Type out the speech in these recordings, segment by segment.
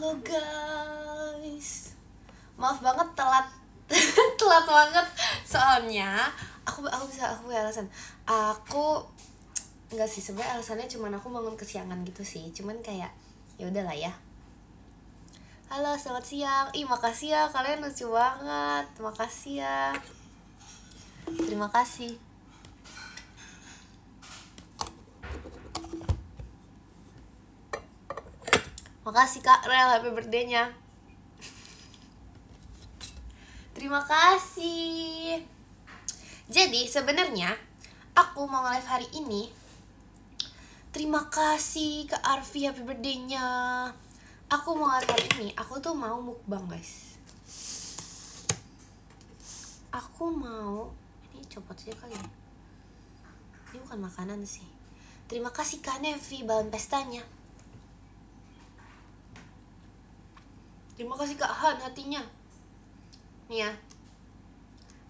Halo guys, maaf banget telat telat banget soalnya aku punya alasan. Aku nggak sih, sebenarnya alasannya cuman aku bangun kesiangan gitu sih, cuman kayak ya udahlah ya. Halo, selamat siang. Makasih ya, kalian lucu banget. Makasih ya. Terima kasih. Makasih Kak Rel, happy birthday-nya. Terima kasih. Jadi sebenarnya aku mau live hari ini. Terima kasih Kak Arfi, happy birthday-nya. Aku mau live hari ini, aku tuh mau mukbang guys. Aku mau, ini copot aja kali ya. Ini bukan makanan sih. Terima kasih Kak Nevi, balon pestanya. Terima kasih Kak Han, hatinya. Nih ya,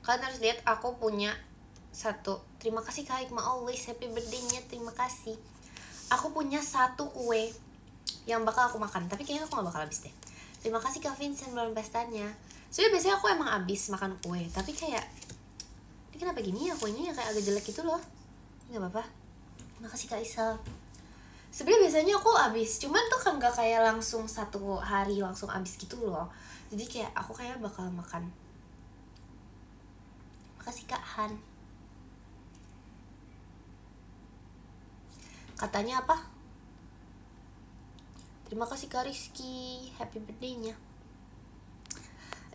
kalian harus lihat aku punya satu. Terima kasih Kak Hikmah, always happy birthday-nya. Terima kasih. Aku punya satu kue yang bakal aku makan, tapi kayaknya aku gak bakal habis deh. Terima kasih Kak Vincent, balon pestanya. Soalnya biasanya aku emang habis makan kue, tapi kayak ini kenapa gini ya kuenya, ya kayak agak jelek gitu loh. Gak apa-apa. Terima kasih Kak Isal. Sebenarnya biasanya aku habis, cuman tuh kan gak kayak langsung satu hari langsung habis gitu loh. Jadi kayak aku kayak bakal makan. Makasih Kak Han. Katanya apa? Terima kasih Kak Rizky, happy birthday-nya.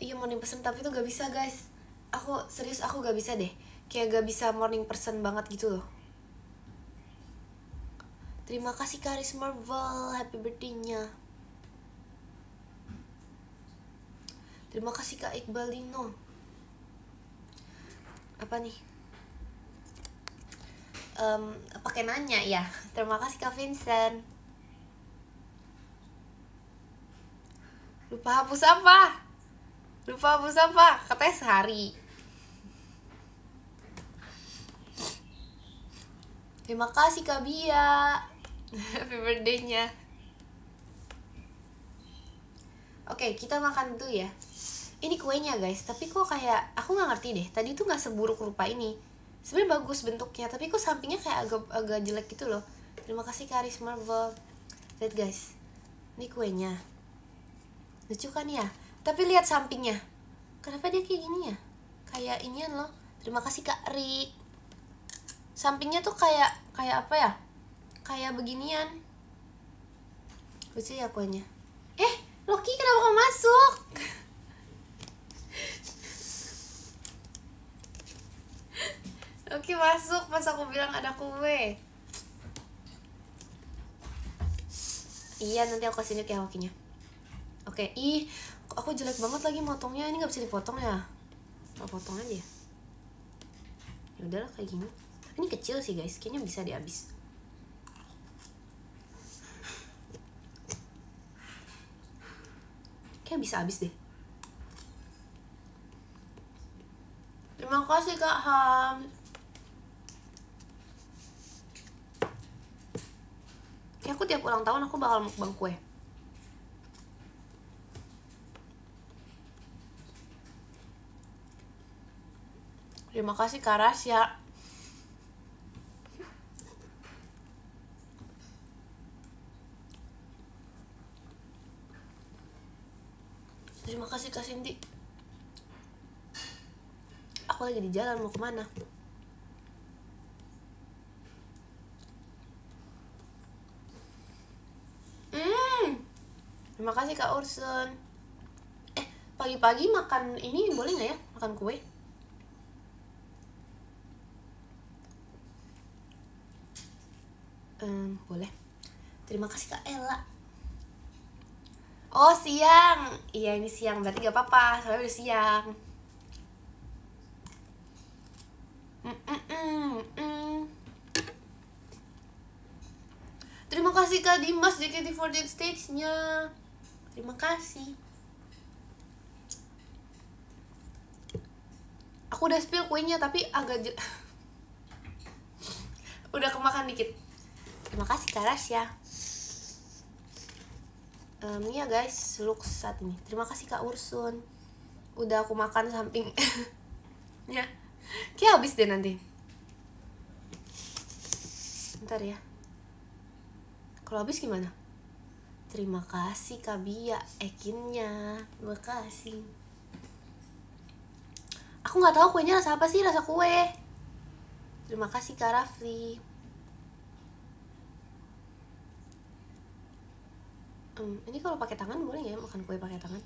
Iya, morning person tapi tuh gak bisa guys. Aku serius, aku gak bisa deh. Kayak gak bisa morning person banget gitu loh. Terima kasih Karis Marvel, happy birthday-nya. Terima kasih Kak Iqbalino. Apa nih? Pakai nanya ya. Terima kasih Kak Vincent. Lupa hapus apa? Katanya sehari. Terima kasih Kak Bia, happy birthday-nya. Oke, kita makan dulu ya. Ini kuenya guys, tapi kok kayak aku nggak ngerti deh. Tadi tuh nggak seburuk rupa ini. Sebenarnya bagus bentuknya, tapi kok sampingnya kayak agak jelek gitu loh. Terima kasih Karis Marvel. Lihat guys, ini kuenya. Lucu kan ya? Tapi lihat sampingnya. Kenapa dia kayak gini ya? Kayak inian loh. Terima kasih Kak Rik. Sampingnya tuh kayak apa ya? Kayak beginian. Lucu ya kuenya. Loki kenapa kamu masuk? Loki masuk pas aku bilang ada kue. Iya, nanti aku kasih lihat ya Lokinya. Oke, aku jelek banget lagi motongnya. Ini nggak bisa dipotong ya? Mau potong aja ya? Ya udahlah kayak gini. Ini kecil sih guys, kayaknya bisa dihabis. Kayak bisa habis deh. Terima kasih Kak Ham. Kayak aku tiap ulang tahun aku bakal mukbang kue. Terima kasih Kak Rasya. Terima kasih Kak Cindy. Aku lagi di jalan, mau kemana? Terima kasih Kak Ursun. Pagi-pagi makan ini boleh nggak ya? Makan kue? Boleh. Terima kasih Kak Ella. Oh siang. Iya ini siang, berarti gak apa-apa, soalnya udah siang. Terima kasih Kak Dimas JKT48 stage-nya. Terima kasih. Aku udah spill kuenya tapi agak udah kemakan dikit. Terima kasih Kak Rasya. Iya guys, look saat ini. Terima kasih Kak Ursun. Udah aku makan samping. Ya, kayak habis deh nanti. Bentar ya. Kalau habis gimana? Terima kasih Kak Bia, ekinnya. Terima kasih. Aku nggak tahu kuenya rasa apa sih, rasa kue. Terima kasih Kak Rafli. Ini kalau pakai tangan boleh nggak ya makan kue pakai tangan?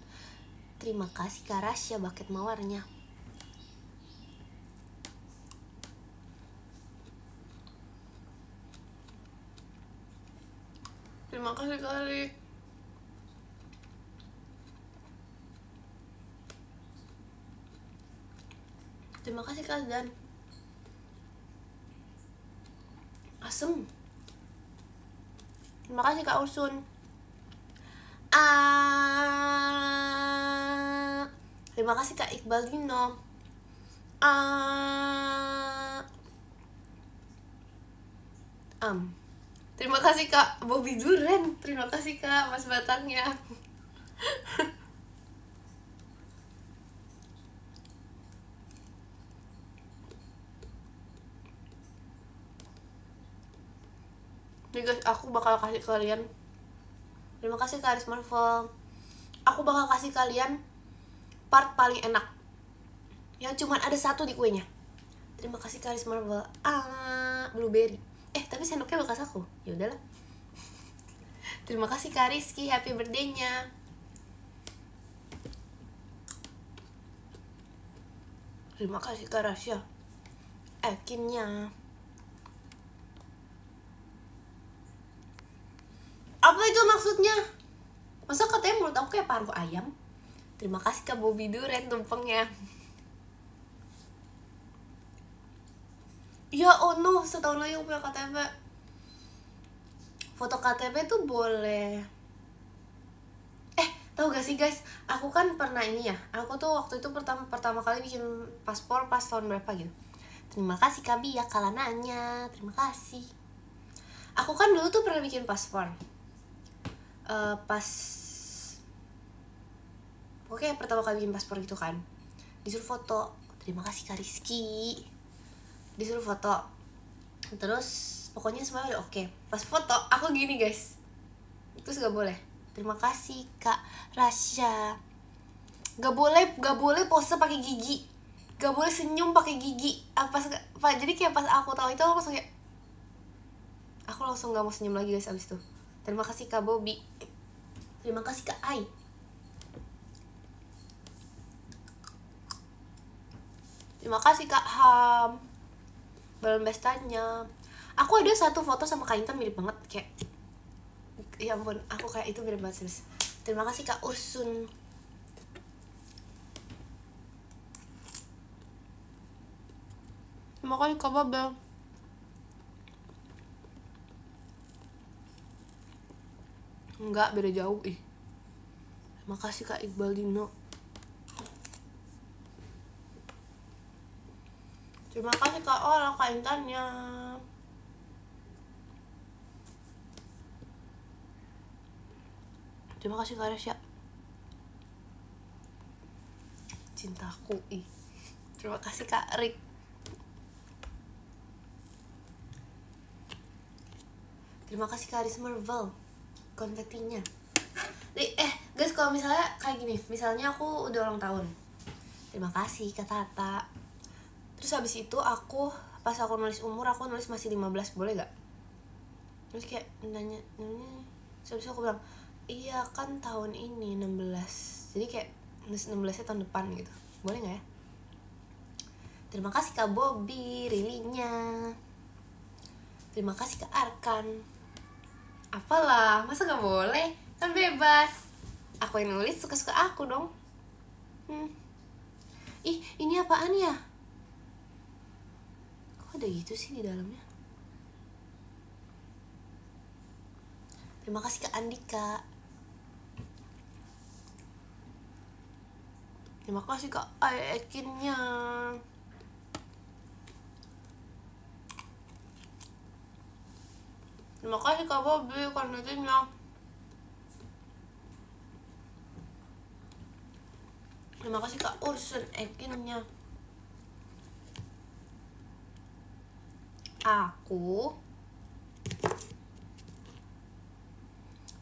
Terima kasih Kak Rasya, bucket mawarnya. Terima kasih Kak Rik. Terima kasih Kak Dan. Asem. Terima kasih Kak Ursun. Terima kasih Kak Iqbal Dino. Terima kasih Kak Bobby Duren. Terima kasih Kak Mas Batangnya. Nih guys, aku bakal kasih kalian. Terima kasih Kak Aris Marvel. Aku bakal kasih kalian part paling enak yang cuman ada satu di kuenya. Terima kasih Kak Aris Marvel. Blueberry. Tapi sendoknya bekas aku. Ya udahlah. Terima kasih Kak Rizky, happy birthday-nya. Terima kasih Kak Rasya, ekinnya. Apa itu maksudnya? Masa katanya menurut aku kayak paruh ayam? Terima kasih Kak Bobby Duren tumpengnya. Ya oh no, setahun lagi aku punya KTP. Foto KTP tuh boleh. Tahu gak sih guys, aku kan pernah ini ya. Aku tuh waktu itu pertama kali bikin paspor pas tahun berapa gitu. Terima kasih Kak Bia kalau nanya. Terima kasih. Aku kan dulu tuh pernah bikin paspor. Pas pokoknya pertama kali bikin paspor gitu kan, disuruh foto. Terima kasih Kak Rizky. Disuruh foto. Terus pokoknya semuanya udah oke. Pas foto aku gini guys, terus gak boleh. Terima kasih Kak Rasya. Gak boleh pose pakai gigi. Gak boleh senyum pakai gigi. Jadi kayak pas aku tahu itu aku langsung kayak, aku langsung gak mau senyum lagi guys abis itu. Terima kasih Kak Bobby. Terima kasih Kak Ai. Terima kasih Kak Ham. Balon bestanya. Aku ada satu foto sama Kak Intan mirip banget, kayak ya ampun, aku kayak itu mirip banget serius. Terima kasih Kak Ursun. Terima kasih Kak Babel. Enggak, beda jauh ih. Terima kasih Kak Iqbal Dino. Terima kasih Kak Ola, Kak Intannya. Terima kasih Kak Resya, cintaku ih. Terima kasih Kak Rick. Terima kasih Kak Aris Marvel, konfetinya. Guys, kalau misalnya kayak gini, misalnya aku udah ulang tahun, terima kasih Kak Tata. Terus habis itu aku pas aku nulis umur, aku nulis masih 15, boleh gak? Terus kayak nanya, terus habis itu aku bilang, iya kan tahun ini 16. Jadi kayak 16-nya tahun depan gitu. Boleh gak ya? Terima kasih Kak Bobby, rilinya. Terima kasih Kak Arkan. Apalah, masa gak boleh? Kan bebas. Aku yang nulis, suka-suka aku dong. Ih, ini apaan ya? Kok ada gitu sih di dalamnya? Terima kasih Kak Andika. Terima kasih Kak Ekinnya. Terima kasih Kak Bobby, konfetinya. Terima kasih Kak Ursun Ekinnya. Aku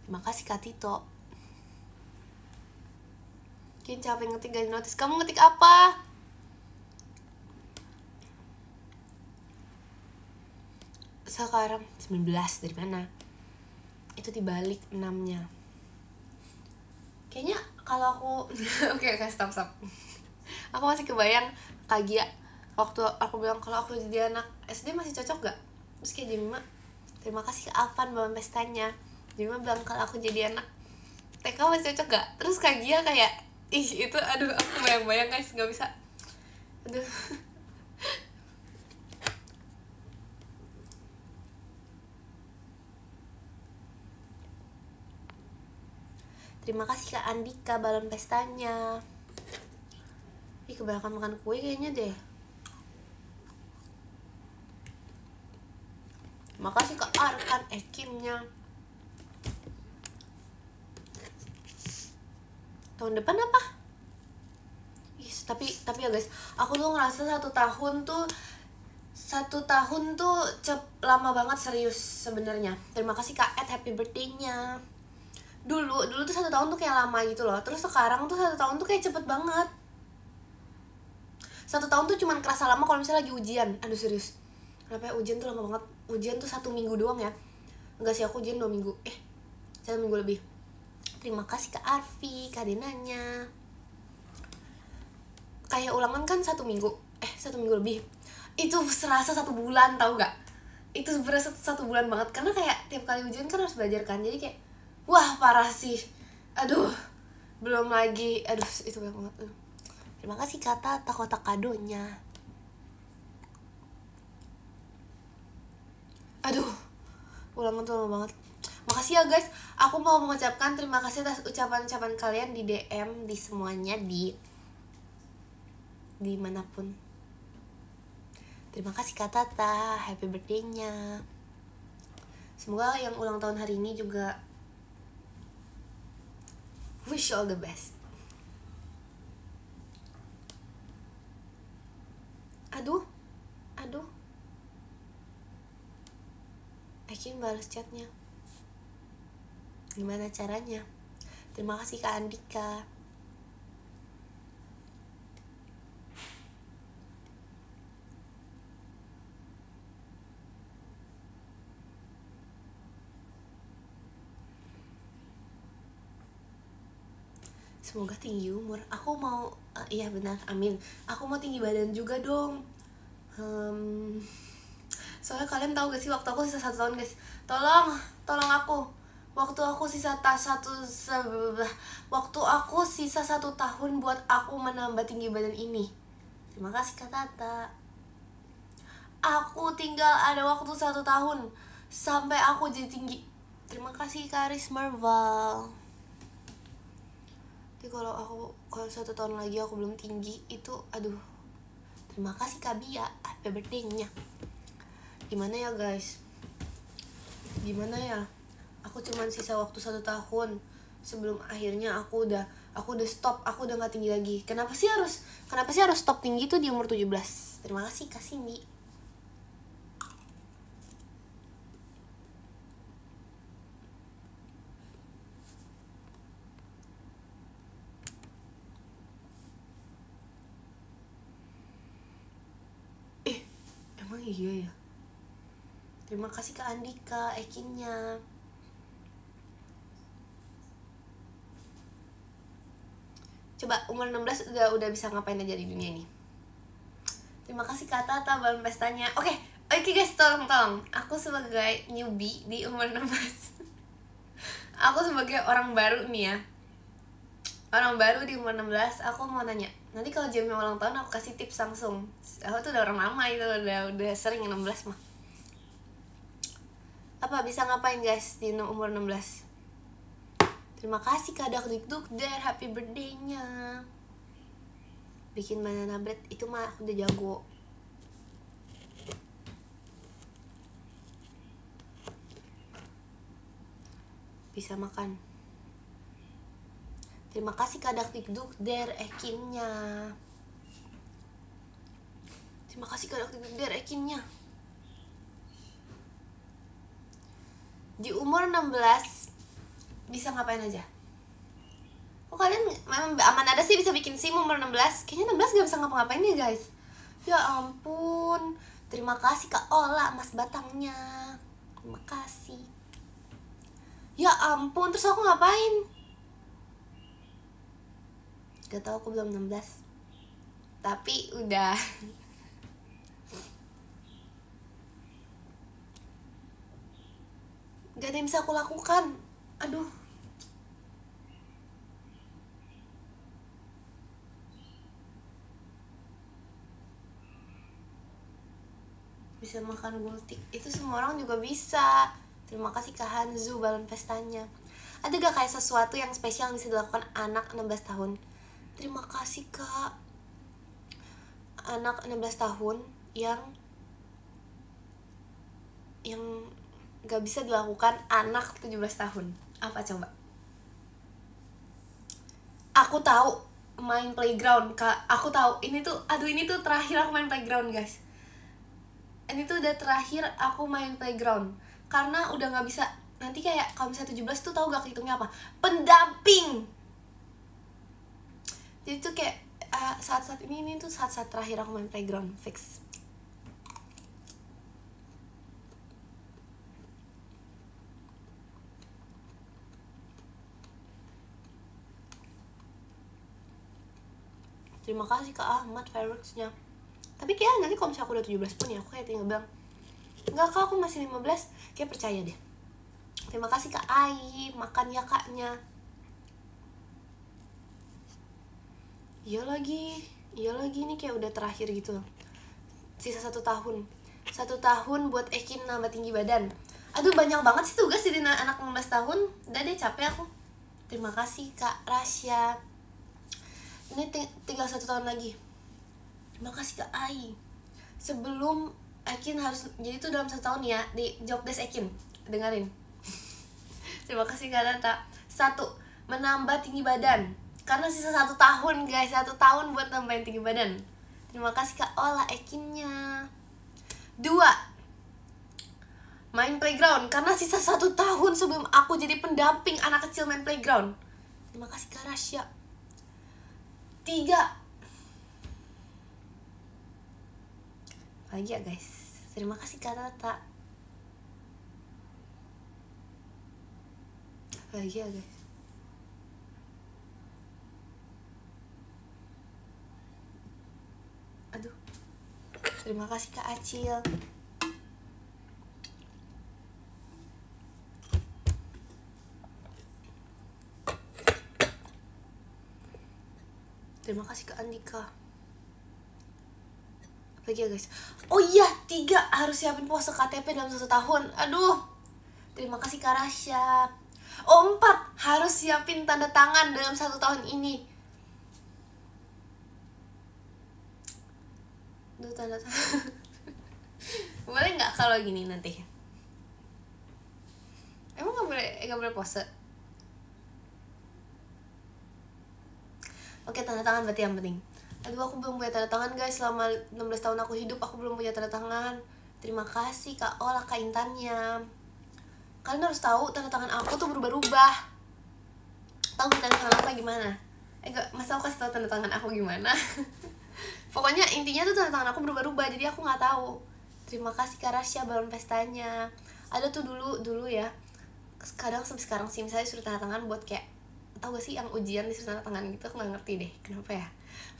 terima kasih Kak Tito. Kin capek ngetik gak notice. Kamu ngetik apa? Sekarang 19 dari mana? Itu dibalik 6-nya. Kayaknya kalau aku oke, stop. Aku masih kebayang Kak Gia waktu aku bilang kalau aku jadi anak SD masih cocok gak? Terus kayak Jemima, terima kasih Kak Afan bawa pestanya. Jemima bilang kalau aku jadi anak TK masih cocok gak? Terus Kak Gia kayak ih itu aduh aku bayang-bayang guys, gak bisa. Aduh. Terima kasih Kak Andika balon pestanya. Ih kebanyakan makan kue kayaknya deh. Makasih Kak Arkan Ekimnya. Tahun depan apa? Ih, tapi ya guys, aku tuh ngerasa satu tahun tuh lama banget serius sebenarnya. Terima kasih Kak Ed, happy birthday-nya. Dulu tuh 1 tahun tuh kayak lama gitu loh. Terus sekarang tuh 1 tahun tuh kayak cepet banget. 1 tahun tuh cuman kerasa lama kalau misalnya lagi ujian. Aduh serius, kenapa ya ujian tuh lama banget. Ujian tuh 1 minggu doang ya. Enggak sih, aku ujian 2 minggu 1 minggu lebih. Terima kasih Kak Arfi, Kak Denanya. Kayak ulangan kan 1 minggu 1 minggu lebih. Itu serasa 1 bulan, tau gak? Itu berasa 1 bulan banget. Karena kayak tiap kali ujian kan harus belajar kan. Jadi kayak wah parah sih. Aduh, belum lagi. Aduh, itu banyak banget. Terima kasih kata kotak kadonya. Aduh, ulangan tuh lama banget. Makasih ya guys. Aku mau mengucapkan terima kasih atas ucapan-ucapan kalian di DM, di semuanya, di manapun. Terima kasih Kak Tata, happy birthday-nya. Semoga yang ulang tahun hari ini juga wish you all the best. Aduh Akin balas chatnya. Gimana caranya? Terima kasih Kak Andika. Semoga tinggi umur. Aku mau iya benar, amin. Aku mau tinggi badan juga dong. Soalnya kalian tahu gak sih waktu aku sisa 1 tahun guys. Tolong aku. Waktu aku sisa 1 tahun buat aku menambah tinggi badan ini. Terima kasih Kak Tata. Aku tinggal ada waktu 1 tahun sampai aku jadi tinggi. Terima kasih Karis Marvel. Tapi kalau 1 tahun lagi aku belum tinggi itu aduh. Terima kasih Kak Bia, happy birthday-nya. Gimana ya guys? Gimana ya? Aku cuman sisa waktu 1 tahun sebelum akhirnya aku udah stop, aku udah gak tinggi lagi. Kenapa sih harus stop tinggi tuh di umur 17? Terima kasih Kak Cindy. Emang iya ya? Terima kasih Kak Andika, Ekinnya. Coba umur 16 udah bisa ngapain aja di dunia ini. Terima kasih Kak Tata balon pestanya. Oke guys, tolong. Aku sebagai newbie di umur 16 aku sebagai orang baru nih ya. Orang baru di umur 16, aku mau nanya. Nanti kalau jamnya ulang tahun aku kasih tips langsung. Aku tuh udah orang lama itu, udah sering 16 mah. Apa bisa ngapain guys di umur 16? Terima kasih Kak Dakdikduk der, happy birthday-nya. Bikin banana bread itu mah aku udah jago. Bisa makan. Terima kasih Kak Dakdikduk der Ekinnya. Terima kasih Kak Dakdikduk der Ekinnya. Di umur 16 bisa ngapain aja? Oh kalian memang aman ada sih bisa bikin SIM umur 16. Kayaknya 16 gak bisa ngapa-ngapain ya guys. Ya ampun. Terima kasih Kak Ola Mas Batangnya. Terima kasih. Ya ampun, terus aku ngapain? Gak tau, aku belum 16. Tapi udah. Gak ada yang bisa aku lakukan. Aduh. Bisa makan gultik, itu semua orang juga bisa. Terima kasih Kak Hanzu balon pestanya. Ada gak kayak sesuatu yang spesial yang bisa dilakukan anak 16 tahun? Terima kasih Kak. Anak 16 tahun yang gak bisa dilakukan anak 17 tahun. Apa coba? Aku tahu, main playground Kak. Aku tahu, ini tuh terakhir aku main playground guys. Ini tuh udah terakhir aku main playground. Karena udah gak bisa. Nanti kayak kalau misalnya 17 tuh tahu gak kehitungnya apa? Pendamping. Jadi tuh kayak saat-saat ini tuh saat-saat terakhir aku main playground. Fix. Terima kasih Kak Ahmad fireworksnya. Tapi kayak nanti kalau misalnya aku udah 17 pun ya aku kayak tinggal bilang, enggak Kak, aku masih 15. Kayak percaya deh. Terima kasih Kak Ai, makan ya Kaknya. Iya lagi nih kayak udah terakhir gitu. Sisa 1 tahun. 1 tahun buat Ekin nambah tinggi badan. Aduh banyak banget sih tugas jadi anak 16 tahun. Udah deh capek aku. Terima kasih Kak Rasya. Ini tinggal 1 tahun lagi. Terima kasih Kak Ai. Sebelum Ekin harus, jadi itu dalam 1 tahun ya, di job desk Ekin, dengerin. Terima kasih Kak Tata. 1, menambah tinggi badan. Karena sisa 1 tahun guys, 1 tahun buat nambahin tinggi badan. Terima kasih Kak Ola Ekinnya. 2, main playground. Karena sisa 1 tahun sebelum aku jadi pendamping anak kecil main playground. Terima kasih Kak Rasya. 3, lagi ya guys. Terima kasih Kak Tata. Lagi ya guys. Aduh. Terima kasih Kak Acil. Terima kasih Kak Andika. Lagi ya guys. Oh iya, 3, harus siapin pose KTP dalam 1 tahun. Aduh. Terima kasih Kak Rasya. Oh 4, harus siapin tanda tangan dalam 1 tahun ini. Duh, tanda tangan. Boleh nggak kalau gini nanti? Emang nggak boleh pose? Oke, tanda tangan berarti yang penting. Aduh, aku belum punya tanda tangan guys. Selama 16 tahun aku hidup, aku belum punya tanda tangan. Terima kasih Kak Ola, Kak Intannya. Kalian harus tahu tanda tangan aku tuh berubah-ubah. Tahu tanda tangan apa gimana? Enggak, masa aku kasih tahu tanda tangan aku gimana? Pokoknya intinya tuh tanda tangan aku berubah-ubah, jadi aku nggak tahu. Terima kasih Kak Rasya balon pestanya. Ada tuh dulu ya. Kadang sampai sekarang sih misalnya suruh tanda tangan buat kayak, tau gak sih yang ujian disuruh tanda tangan gitu, aku nggak ngerti deh kenapa ya.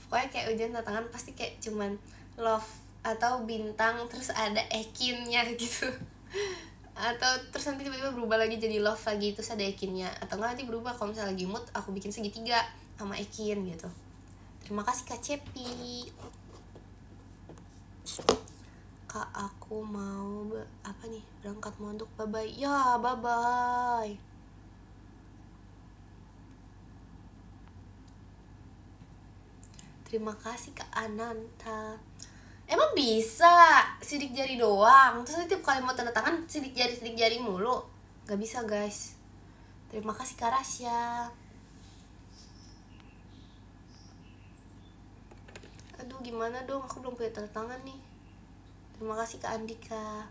Pokoknya kayak ujian tanda tangan pasti kayak cuman love atau bintang terus ada Ekinnya gitu. Atau terus nanti tiba-tiba berubah lagi jadi love lagi terus ada Ekinnya. Atau nggak nanti berubah kalau misalnya lagi mood aku bikin segitiga sama Ekin gitu. Terima kasih Kak Cepi. Kak, aku mau apa nih, berangkat mondok, bye bye. Ya bye bye. Terima kasih Kak Ananta. Emang bisa sidik jari doang? Terus tiap kali mau tanda tangan sidik jari mulu? Gak bisa guys. Terima kasih Kak Rasya. Aduh gimana dong, aku belum punya tanda tangan nih. Terima kasih Kak Andika.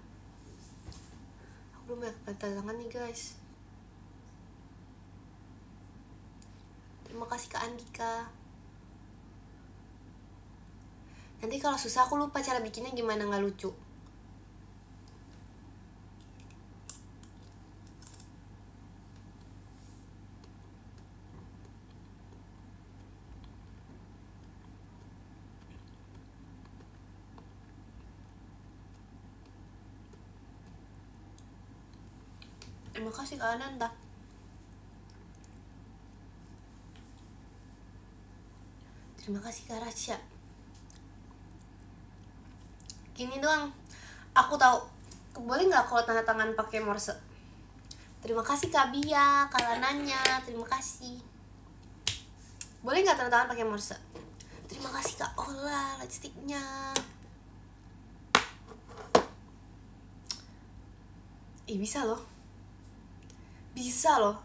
Aku belum punya tanda tangan nih guys. Terima kasih Kak Andika. Nanti kalau susah aku lupa cara bikinnya gimana, nggak lucu. Terima kasih Kak Ananda. Terima kasih Kak Rasya. Gini doang, aku tahu. Boleh nggak kalau tanda tangan pakai Morse? Terima kasih Kak Bia, Kak Lananya, terima kasih. Boleh nggak tanda tangan pakai Morse? Terima kasih Kak Ola, lightsticknya. Bisa loh. Bisa loh.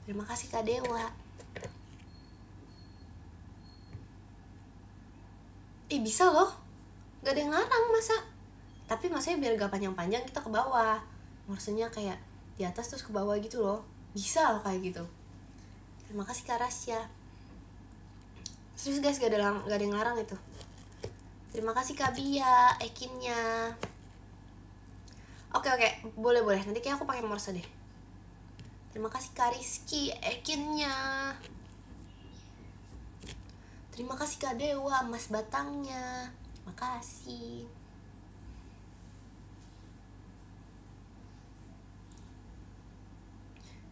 Terima kasih Kak Dewa. Bisa loh. Gak ada yang ngarang masa. Tapi maksudnya biar gak panjang-panjang kita ke bawah. Morsenya kayak di atas terus ke bawah gitu loh. Bisa loh kayak gitu. Terima kasih Kak Rasya. Terus guys, gak ada yang ngarang itu. Terima kasih Kak Bia, Ekinnya. Oke, boleh. Nanti kayak aku pakai Morse deh. Terima kasih Kak Rizky, Ekinnya. Terima kasih Kak Dewa, Mas Batangnya. Makasih.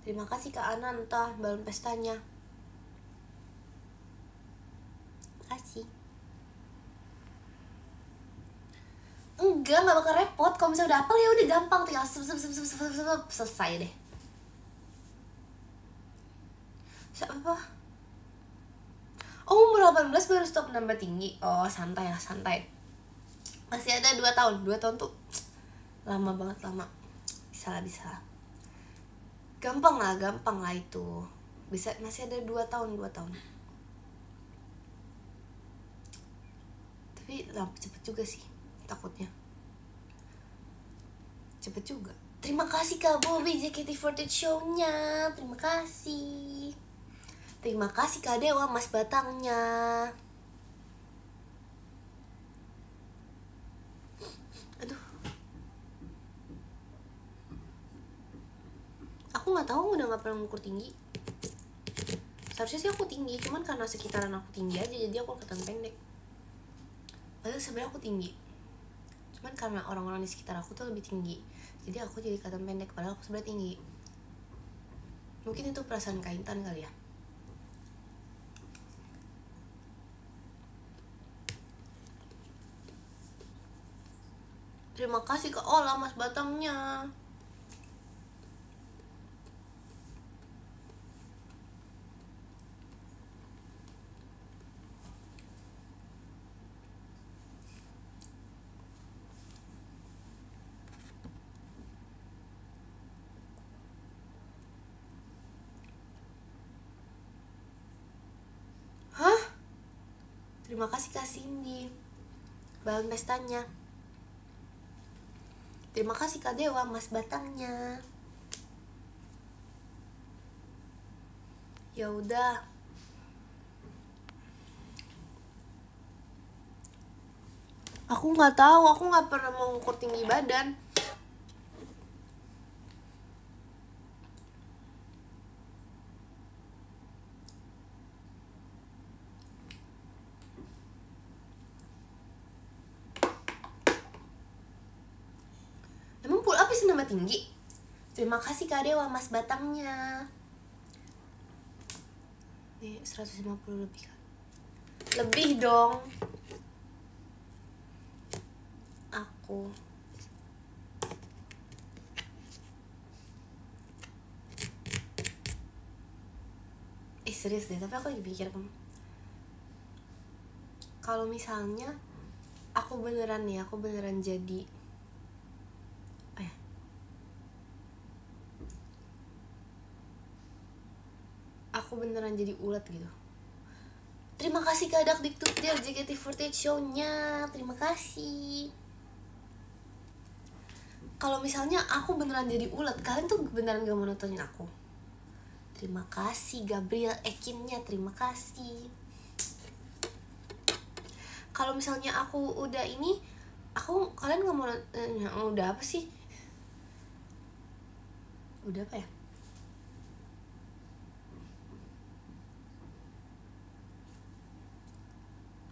Terima kasih Kak Ananta, balon pestanya. Makasih. Enggak bakal repot. Kalau misalnya udah hafal ya udah gampang, tinggal selesai deh. Siapa? Oh, umur 18 baru stop nambah tinggi. Oh, santai lah, santai. Masih ada 2 tahun. 2 tahun tuh lama banget, lama. Bisa lah. Gampang lah itu. Bisa, masih ada 2 tahun. Tapi cepet juga sih, takutnya. Cepet juga. Terima kasih Kak Bobby, JKT48 show-nya. Terima kasih. Terima kasih Kak Dewa, Mas Batangnya. Aduh. Aku nggak tahu, udah nggak pernah ngukur tinggi. Seharusnya sih aku tinggi, cuman karena sekitaran aku tinggi aja jadi aku kelihatan pendek. Padahal sebenarnya aku tinggi, cuman karena orang-orang di sekitar aku tuh lebih tinggi, jadi aku jadi kelihatan pendek. Padahal aku sebenarnya tinggi. Mungkin itu perasaan Kaintan kali ya. Terima kasih ke Ola, Mas Batangnya. Hah? Terima kasih Kak Cindy, balon pestanya. Terima kasih Kak Dewa, Mas Batangnya. Ya udah. Aku nggak tahu, aku nggak pernah mengukur tinggi badan. Emang pull up bisa nambah tinggi? Terima kasih Kak Dewa, Mas Batangnya. Nih 150 lebih kan? Lebih dong. Aku serius deh, tapi aku lagi pikir kalau misalnya aku beneran jadi aku beneran jadi ulet gitu, Terima kasih Kak Dakdikdukdir JKT48 show-nya. Terima kasih. Kalau misalnya aku beneran jadi ulet, kalian tuh beneran gak mau nontonin aku. Terima kasih Gabriel Ekinnya, terima kasih. Kalau misalnya aku udah ini, kalian gak mau udah apa sih? Udah apa ya?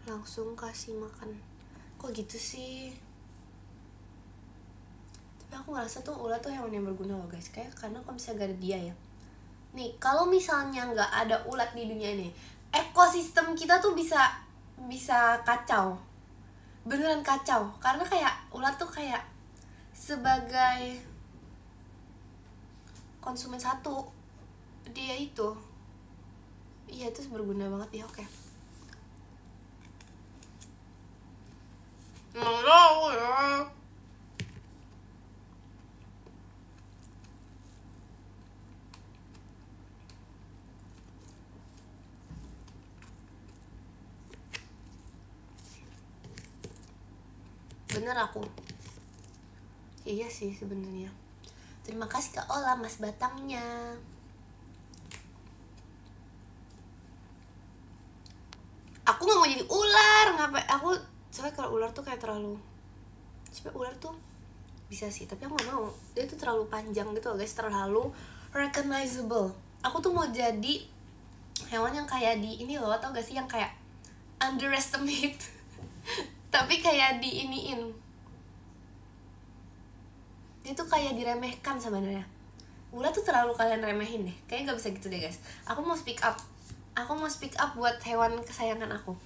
Langsung kasih makan. Kok gitu sih? Tapi aku ngerasa tuh ulat tuh hewan yang berguna loh guys. Kayak karena kalau misalnya gak ada dia ya. Nih, kalau misalnya gak ada ulat di dunia ini, ekosistem kita tuh bisa kacau. Beneran kacau. Karena kayak ulat tuh kayak sebagai konsumen satu, dia itu iya itu berguna banget ya. Oke. Bener aku. Iya sih sebenarnya. Terima kasih Kak Ola Mas Batangnya. Aku nggak mau jadi ular, ngapain? Aku soalnya kalau ular tuh kayak terlalu. Sebenarnya ular tuh bisa sih, tapi aku nggak mau. Dia tuh terlalu panjang gitu loh guys, terlalu recognizable. Aku tuh mau jadi hewan yang kayak di ini loh, tau gak sih yang kayak underestimate, tapi kayak di iniin. Dia tuh kayak diremehkan sebenarnya. Ular tuh terlalu kalian remehin deh. Kayaknya gak bisa gitu deh guys. Aku mau speak up buat hewan kesayangan aku.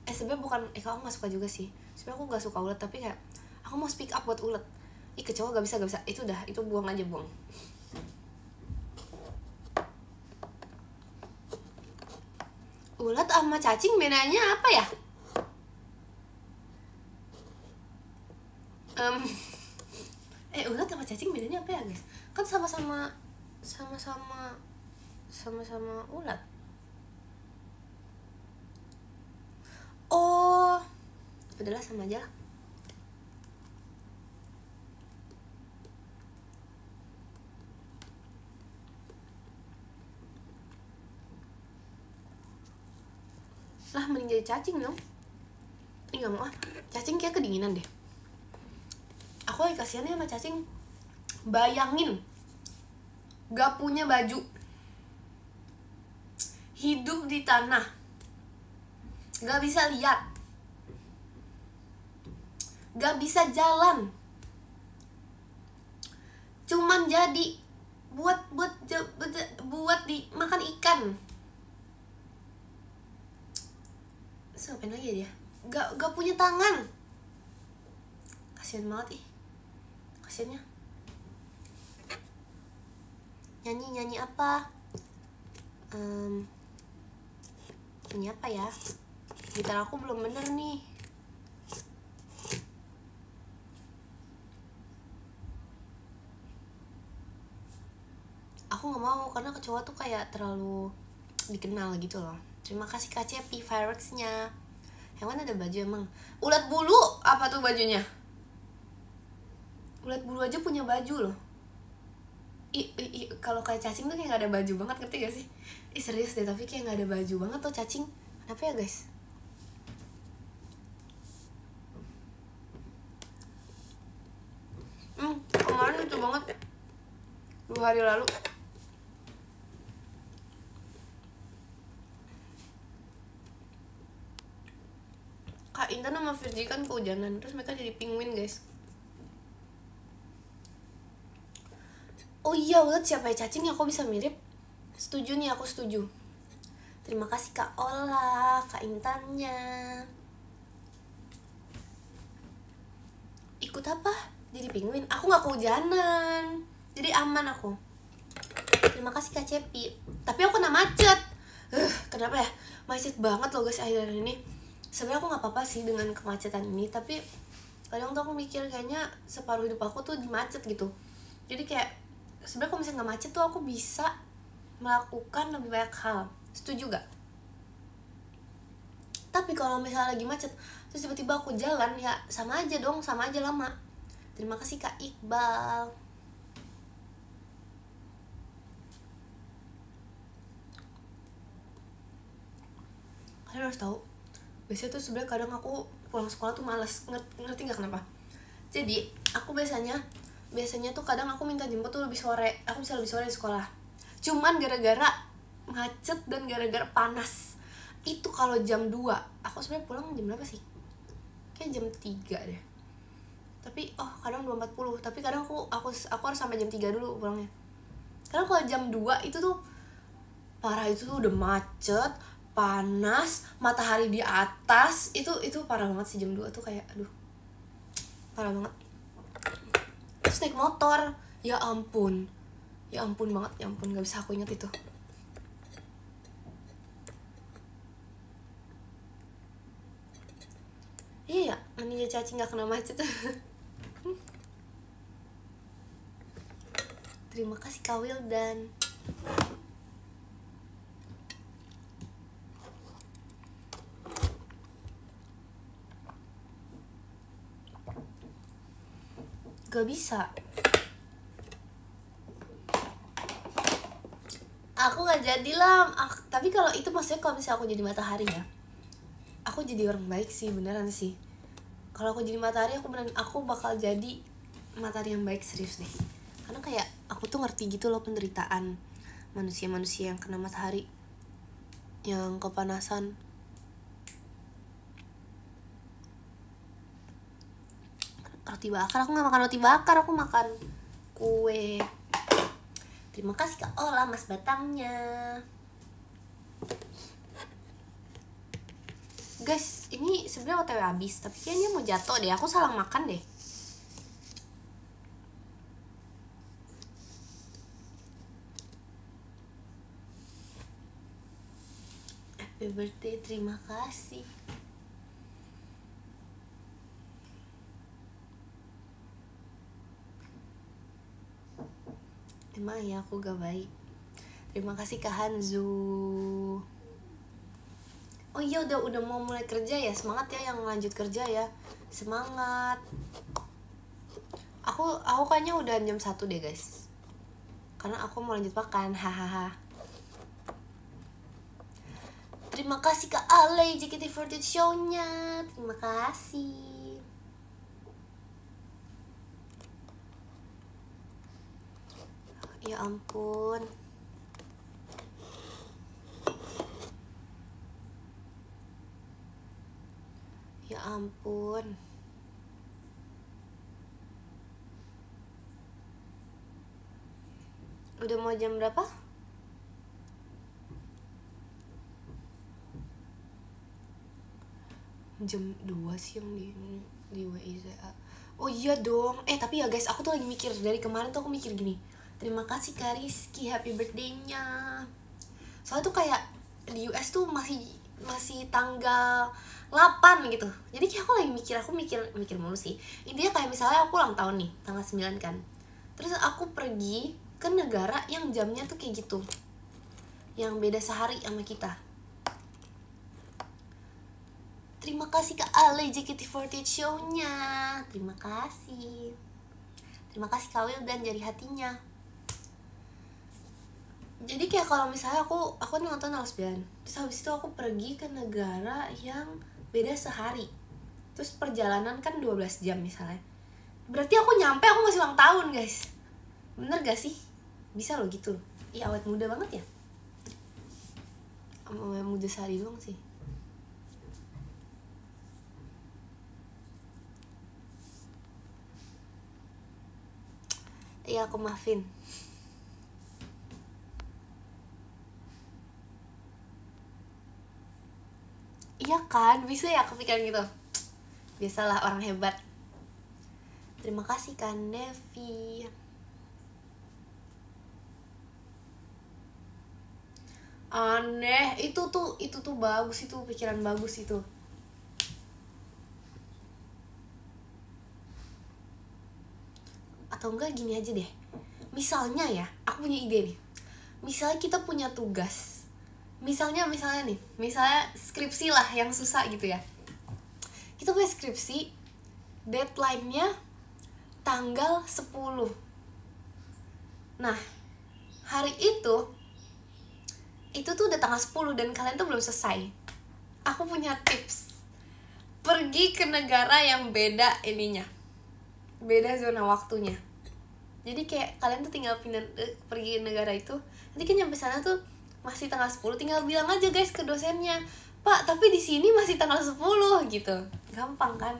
Sebenarnya bukan, kalau aku gak suka juga sih. Sebenarnya aku gak suka ulat, tapi kayak aku mau speak up buat ulat. Kecoa gak bisa. Itu udah, itu buang aja, buang. Ulat sama cacing bedanya apa ya? Ulat sama cacing bedanya apa ya guys? Kan sama-sama ulat. Oh, udahlah sama aja lah. Lah mending jadi cacing dong. Gak mau ah, cacing kayak kedinginan deh. Aku lagi kasihannya sama cacing. Bayangin gak punya baju, hidup di tanah, gak bisa lihat, gak bisa jalan, cuman jadi buat dimakan ikan. Ngapain lagi dia? Gak punya tangan. Kasian banget ih. Kasiannya. Nyanyi apa? Nyanyi apa ya? Gitar aku belum bener nih. Aku gak mau karena kecoa tuh kayak terlalu dikenal gitu loh. Terima kasih Kak Cepi fireworksnya. Hewan ada baju emang. Ulat bulu apa tuh bajunya? Ulat bulu aja punya baju loh. Kalau kayak cacing tuh kayak gak ada baju banget, ngerti gak sih? Serius deh, tapi kayak gak ada baju banget tuh cacing. Kenapa ya guys? Kemarin lucu banget 2 hari lalu. Kak Intan sama Virgi kan kehujanan, terus mereka jadi penguin guys. Oh iya, ulat siapa ya cacing ya, kok bisa mirip? Setuju nih, aku setuju. Terima kasih Kak Ola, Kak Intannya. Ikut apa? Jadi penguin? Aku gak kehujanan, jadi aman aku. Terima kasih Kak Cepi. Tapi aku kena macet. Kenapa ya? Macet banget loh guys akhir-akhir ini. Sebenarnya aku gak apa-apa sih dengan kemacetan ini, tapi kadang tuh aku mikir kayaknya separuh hidup aku tuh di macet gitu. Jadi kayak sebenarnya kalau misalnya gak macet tuh aku bisa melakukan lebih banyak hal. Setuju gak? Tapi kalau misalnya lagi macet terus tiba-tiba aku jalan, ya sama aja dong, sama aja lama. Terima kasih Kak Iqbal. Kalian harus tahu, biasanya tuh sebenarnya kadang aku pulang sekolah tuh malas, ngerti nggak kenapa? Jadi aku biasanya tuh kadang aku minta jemput tuh lebih sore, aku bisa lebih sore di sekolah. Cuman gara-gara macet dan gara-gara panas itu, kalau jam 2 aku sebenarnya pulang jam berapa sih? Kayak jam 3 deh. Tapi kadang 2.40, tapi kadang aku harus sampai jam 3 dulu pulangnya. Karena kalau jam 2 itu tuh parah, itu tuh udah macet, panas, matahari di atas, itu parah banget sih. Jam 2 tuh kayak aduh, parah banget. Terus naik motor, ya ampun banget, ya ampun, gak bisa aku inget itu. Iya ya, Ninja Caci gak kena macet. Terima kasih Kak Wildan. Gak bisa. Aku gak jadilah. Tapi kalau itu maksudnya kalau misalnya aku jadi matahari ya, aku jadi orang baik sih, beneran sih. Kalau aku jadi matahari, aku bakal jadi matahari yang baik, serius deh. Karena kayak aku tuh ngerti gitu loh penderitaan manusia-manusia yang kena matahari, yang kepanasan. Roti bakar, aku gak makan roti bakar, aku makan kue. Terima kasih Kak Ola, Mas Batangnya. Guys, ini sebenarnya OTW habis, tapi kayaknya mau jatuh deh, aku salah makan deh. Happy birthday, terima kasih. Emang ya aku gak baik. Terima kasih Kak Hanzu. Oh iya, udah mau mulai kerja ya. Semangat ya yang lanjut kerja ya. Semangat. Aku kayaknya udah jam 1 deh guys, karena aku mau lanjut makan. Hahaha. Terima kasih Kak Ale, JKT48 show-nya. Terima kasih. Ya ampun. Ya ampun. Udah mau jam berapa? Jam 2 siang di WIZA. Oh iya dong. Tapi ya guys, aku tuh lagi mikir, dari kemarin tuh aku mikir gini. Terima kasih Kak Rizky, happy birthday-nya. Soalnya tuh kayak di US tuh masih tanggal 8 gitu. Jadi kayak aku mikir mulu sih. Intinya kayak misalnya aku ulang tahun nih tanggal 9 kan. Terus aku pergi ke negara yang jamnya tuh kayak gitu, yang beda sehari sama kita. Terima kasih Kak Ale, JKT48 show-nya. Terima kasih. Terima kasih Kak Wildan, jari hatinya. Jadi kayak kalau misalnya aku nonton tanggal 9, terus habis itu aku pergi ke negara yang beda sehari, terus perjalanan kan 12 jam misalnya, berarti aku nyampe aku masih ulang tahun guys. Bener gak sih? Bisa loh gitu loh. Iya, awet muda banget ya. Awet muda sehari doang sih. Iya, aku maafin. Iya kan, bisa ya kepikiran gitu. Biasalah orang hebat. Terima kasih kan Devi. Aneh, itu tuh bagus, itu pikiran bagus itu. Atau enggak gini aja deh. Misalnya ya, aku punya ide nih. Misalnya kita punya tugas. misalnya nih, misalnya skripsi lah yang susah gitu ya. Kita punya skripsi, deadline-nya tanggal 10. Nah, hari itu tuh udah tanggal 10 dan kalian tuh belum selesai. Aku punya tips. Pergi ke negara yang beda ininya, beda zona waktunya. Jadi kayak kalian tuh tinggal pergi ke negara itu, nanti kan nyampe sana tuh masih tanggal 10, tinggal bilang aja guys ke dosennya, "Pak, tapi di sini masih tanggal 10" gitu. Gampang kan?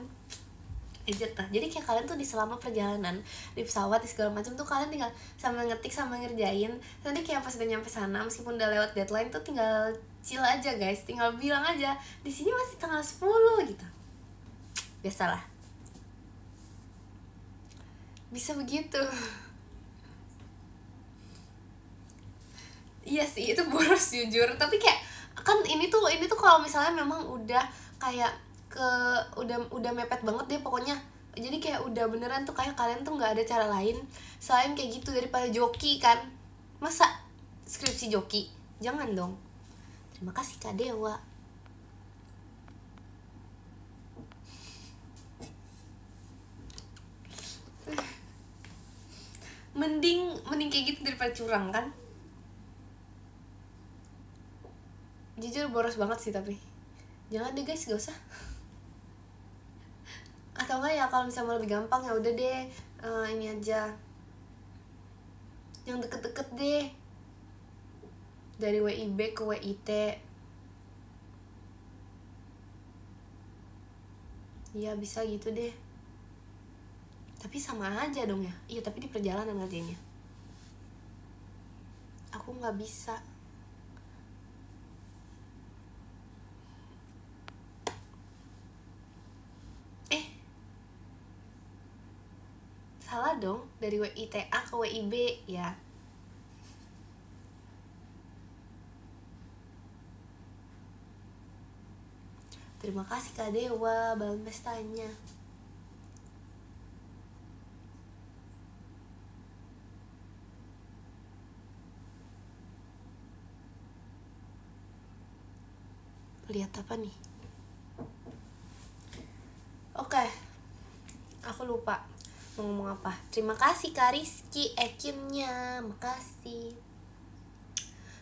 Ejet lah. Jadi kayak kalian tuh di selama perjalanan di pesawat di segala macam tuh kalian tinggal sambil ngetik sama ngerjain. Nanti kayak pas udah nyampe sana meskipun udah lewat deadline tuh tinggal chill aja guys, tinggal bilang aja di sini masih tanggal 10 gitu. Biasalah. Bisa begitu. Iya sih, itu boros jujur. Tapi kayak kan ini tuh kalau misalnya memang udah kayak udah mepet banget deh pokoknya. Jadi kayak udah beneran tuh kayak kalian tuh nggak ada cara lain selain kayak gitu daripada joki kan. Masa skripsi joki? Jangan dong. Terima kasih Kak Dewa. Mending kayak gitu daripada curang kan. Jujur boros banget sih, tapi jangan deh guys, gak usah. Atau enggak ya kalau misalnya mau lebih gampang ya udah deh, ini aja yang deket-deket deh, dari WIB ke WIT. Iya bisa gitu deh, tapi sama aja dong ya. Iya tapi di perjalanan ngerjainnya aku nggak bisa. Salah dong, dari WITA ke WIB ya. Terima kasih Kak Dewa, balon pestanya. Lihat apa nih? Oke, aku lupa mau ngomong apa. Terima kasih Kak Rizky Ekimnya, makasih.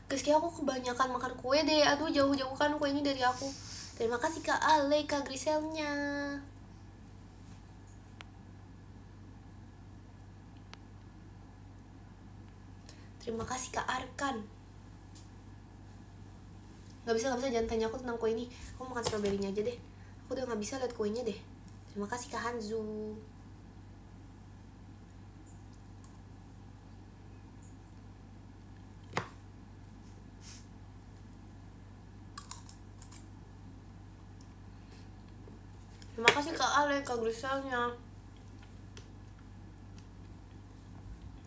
Guys, kayak aku kebanyakan makan kue deh. Aduh, jauh-jauh kan kuenya dari aku. Terima kasih Kak Ale, Kak Griselnya. Terima kasih Kak Arkan. Gak bisa, jangan tanya aku tentang kue ini. Aku makan stroberinya aja deh. Aku udah gak bisa lihat kuenya deh. Terima kasih Kak Hanzu. Terima kasih Kak Ale, Kak Griselnya.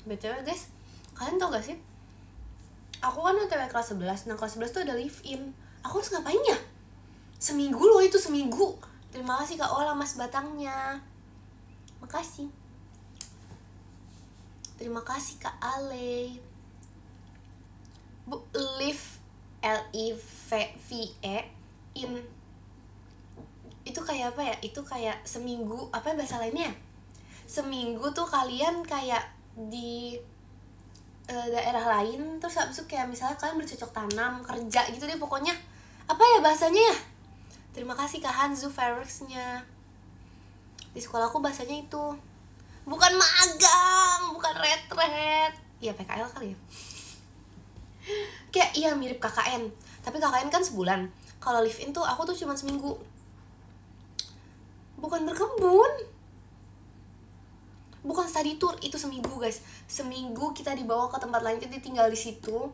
BTW guys, kalian tau gak sih? Aku kan OTW kelas 11. Nah kelas 11 tuh ada live in. Aku harus ngapain ya? Seminggu loh itu, seminggu. Terima kasih Kak Ola Mas Batangnya. Makasih. Terima kasih Kak Ale. Bu, live LIVE in itu kayak apa ya? Itu kayak seminggu, apa bahasa lainnya? Seminggu tuh kalian kayak di daerah lain, terus habis itu kayak misalnya kalian bercocok tanam, kerja gitu deh pokoknya. Apa ya bahasanya ya? Terima kasih Kak Hanzu Fireworks-nya. Di sekolahku bahasanya itu bukan magang, bukan retret. Iya PKL kali ya. Kayak iya mirip KKN, tapi KKN kan sebulan. Kalau live in tuh aku tuh cuma seminggu. Bukan berkebun, bukan study tour, itu seminggu guys. Seminggu kita dibawa ke tempat lain, kita tinggal di situ.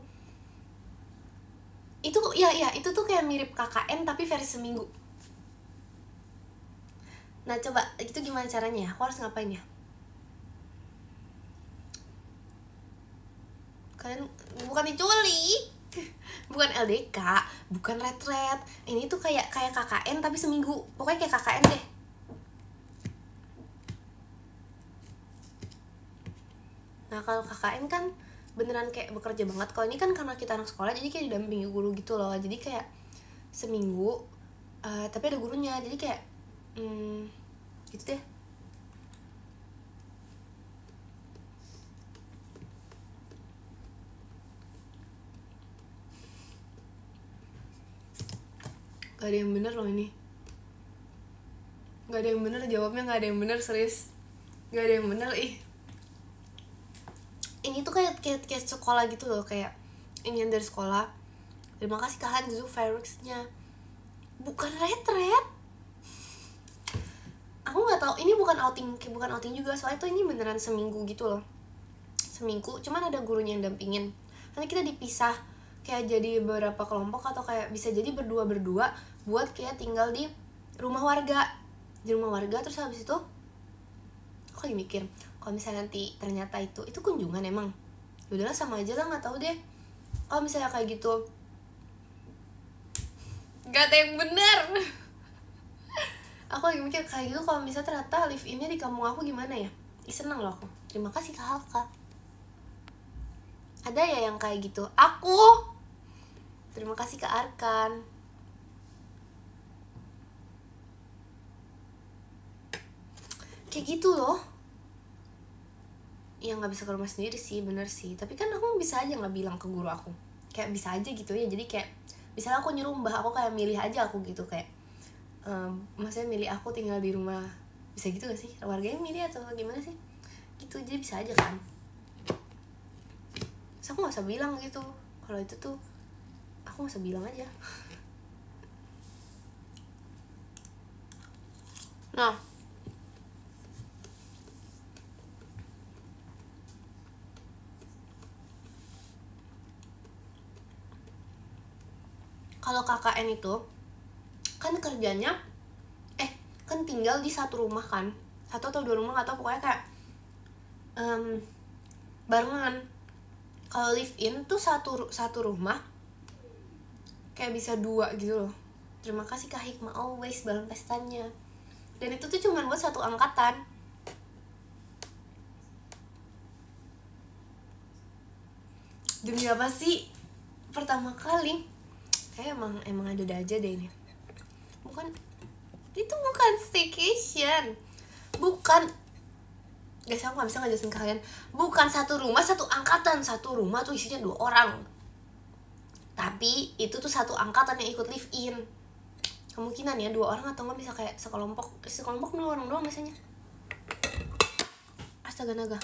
Itu ya itu tuh kayak mirip KKN tapi versi seminggu. Nah coba itu gimana caranya ya? Aku harus ngapain ya? Kalian bukan diculik, bukan LDK, bukan retret. Ini tuh kayak KKN tapi seminggu. Pokoknya kayak KKN deh. Nah kalau KKN kan beneran kayak bekerja banget. Kalau ini kan karena kita anak sekolah jadi kayak didampingi guru gitu loh, jadi kayak seminggu tapi ada gurunya, jadi kayak gitu deh. Gak ada yang bener loh ini, gak ada yang bener jawabnya, gak ada yang bener, serius gak ada yang bener. Ini tuh kayak sekolah gitu loh, kayak ini dari sekolah. Terima kasih Kak Hanzu Fairix-nya, bukan retret. Aku nggak tahu, ini bukan outing juga, soalnya tuh ini beneran seminggu gitu loh, seminggu, cuman ada gurunya yang dampingin. Nanti kita dipisah kayak jadi beberapa kelompok, atau kayak bisa jadi berdua buat kayak tinggal di rumah warga, terus habis itu aku lagi mikir kalau misalnya nanti ternyata itu kunjungan, emang yaudahlah sama aja lah, nggak tahu deh. Kalau misalnya kayak gitu nggak ada yang bener. Aku lagi mikir kayak gitu, kalau misalnya ternyata live innya di kampung aku gimana ya. Seneng loh aku. Terima kasih Kak Halka. Ada ya yang kayak gitu? Aku. Terima kasih Kak Arkan. Kayak gitu loh. Ya nggak bisa ke rumah sendiri sih, bener sih. Tapi kan aku bisa aja nggak bilang ke guru aku. Kayak bisa aja gitu ya. Jadi kayak misalnya aku nyuruh mbah aku kayak milih aja aku gitu, kayak maksudnya milih aku tinggal di rumah, bisa gitu gak sih? Warganya milih atau gimana sih? Gitu, jadi bisa aja kan. Terus aku gak usah bilang gitu. Kalau itu tuh aku gak usah bilang aja. Nah, kalau KKN itu kan kerjanya kan tinggal di satu rumah kan, 1 atau 2 rumah atau pokoknya kayak barengan. Kalau live in tuh satu rumah kayak bisa 2 gitu loh. Terima kasih Kak Hikmah always balon pestanya. Dan itu tuh cuma buat satu angkatan. Demi apa sih? Pertama kali kayak emang ada aja deh ini. Itu bukan staycation, bukan, guys, aku gak bisa ngejelasin ke kalian. Bukan satu rumah satu angkatan, satu rumah tuh isinya 2 orang, tapi itu tuh satu angkatan yang ikut live in. Kemungkinan ya 2 orang, atau nggak bisa kayak sekelompok 2 orang doang biasanya. Astaga naga.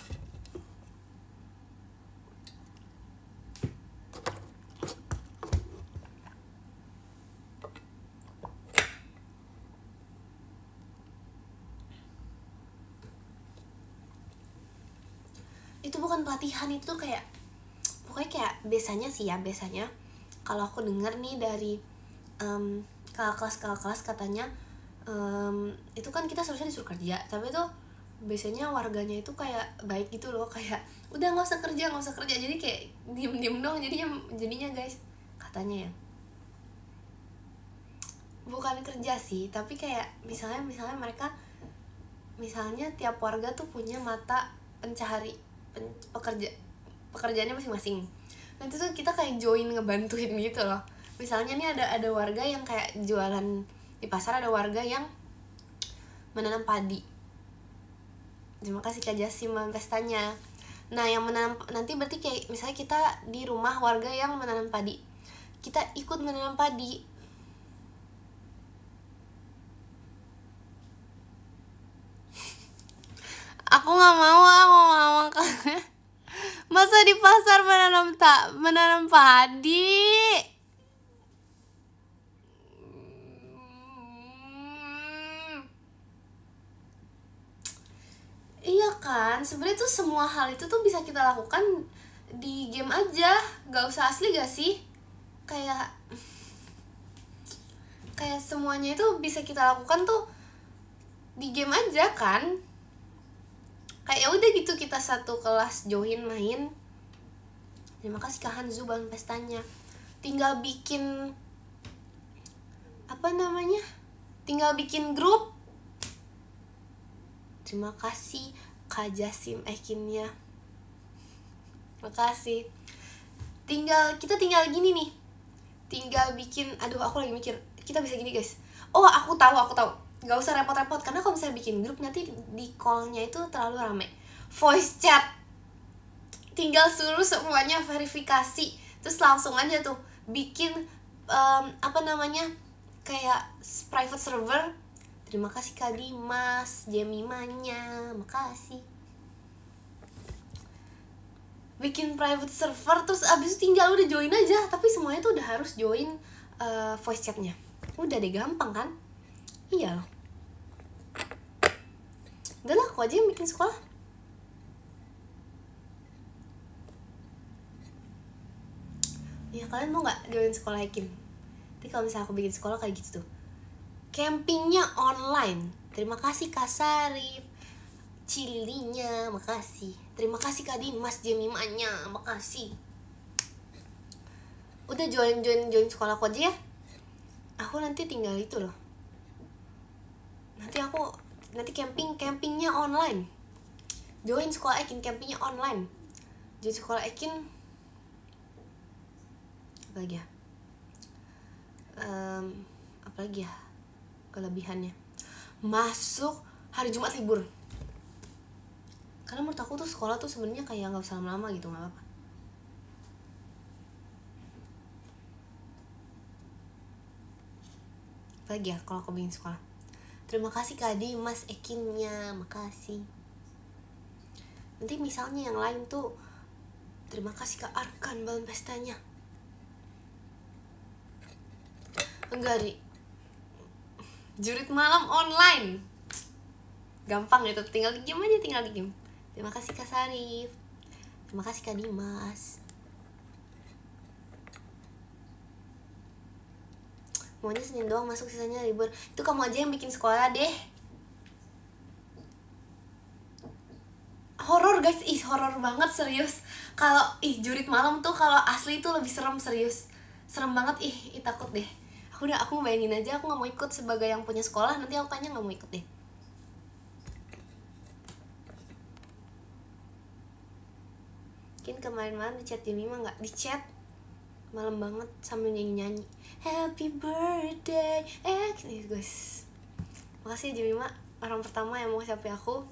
Itu bukan pelatihan, itu tuh kayak pokoknya kayak biasanya kalau aku dengar nih dari kakak kelas katanya itu kan kita seharusnya disuruh kerja, tapi tuh biasanya warganya itu kayak baik gitu loh, kayak udah nggak usah kerja, jadi kayak diem dong jadinya guys, katanya ya. Bukan kerja sih, tapi kayak misalnya mereka tiap warga tuh punya mata pencahari pekerjaannya masing-masing. Nanti tuh kita kayak join ngebantuin gitu loh. Misalnya nih ada warga yang kayak jualan di pasar, ada warga yang menanam padi. Terima kasih Kak Jasim pestanya. Nah, yang menanam nanti berarti kayak misalnya kita di rumah warga yang menanam padi, kita ikut menanam padi. Aku nggak mau masa di pasar menanam padi. Iya kan, sebenarnya tuh semua hal itu tuh bisa kita lakukan di game aja, nggak usah asli gak sih? Kayak semuanya itu bisa kita lakukan tuh di game aja kan. Kayak ya udah gitu, kita satu kelas join main. Terima kasih Kak Hanzu balon pestanya. Tinggal bikin tinggal bikin grup. Terima kasih Kak Jasim Ekinnya. Makasih. Kita tinggal gini nih. Tinggal bikin, aduh aku lagi mikir, kita bisa gini guys. Oh aku tahu. Gak usah repot-repot, karena kalau misalnya bikin grup nanti di call-nya itu terlalu rame. Voice chat. Tinggal suruh semuanya verifikasi, terus langsung aja tuh bikin kayak private server. Terima kasih Kak Dimas, Jemimanya, makasih. Bikin private server, terus abis itu tinggal udah join aja. Tapi semuanya tuh udah harus join voice chatnya. Udah deh, gampang kan? Iya. Udah lah, aku aja yang bikin sekolah. Ya kalian mau gak join sekolah Ekin? Tapi kalau misalnya aku bikin sekolah kayak gitu tuh, campingnya online. Terima kasih Kak Sarif, Cililinya, makasih. Terima kasih Kak Dimas, Jemimanya, makasih. Udah join sekolah aku aja ya. Aku nanti tinggal itu loh. Nanti campingnya online. Join sekolah Ekin, campingnya online. Join sekolah Ekin. Apalagi ya kelebihannya, masuk hari Jumat libur. Karena menurut aku tuh sekolah tuh sebenarnya kayak nggak usah lama-lama gitu, nggak apa-apa. Apalagi ya kalau aku bikin sekolah. Terima kasih Kak Dimas, Ekinnya, makasih. Nanti misalnya yang lain tuh, terima kasih Kak Arkan, balon pestanya. Enggak di jurit malam online, gampang gitu, tinggal di game aja, Terima kasih Kak Sarif, terima kasih Kak Dimas. Maunya Senin doang masuk, sisanya libur. Itu kamu aja yang bikin sekolah deh. Horor guys, horor banget serius. Kalau jurit malam tuh kalau asli itu lebih serem, serius. Serem banget, takut deh. Aku bayangin aja, aku gak mau ikut sebagai yang punya sekolah. Nanti aku tanya gak mau ikut deh. Mungkin kemarin-malam di chat Jemima gak? Di chat malam banget sambil nyanyi-nyanyi happy birthday guys. Makasih Jemima, orang pertama yang mau siapin aku.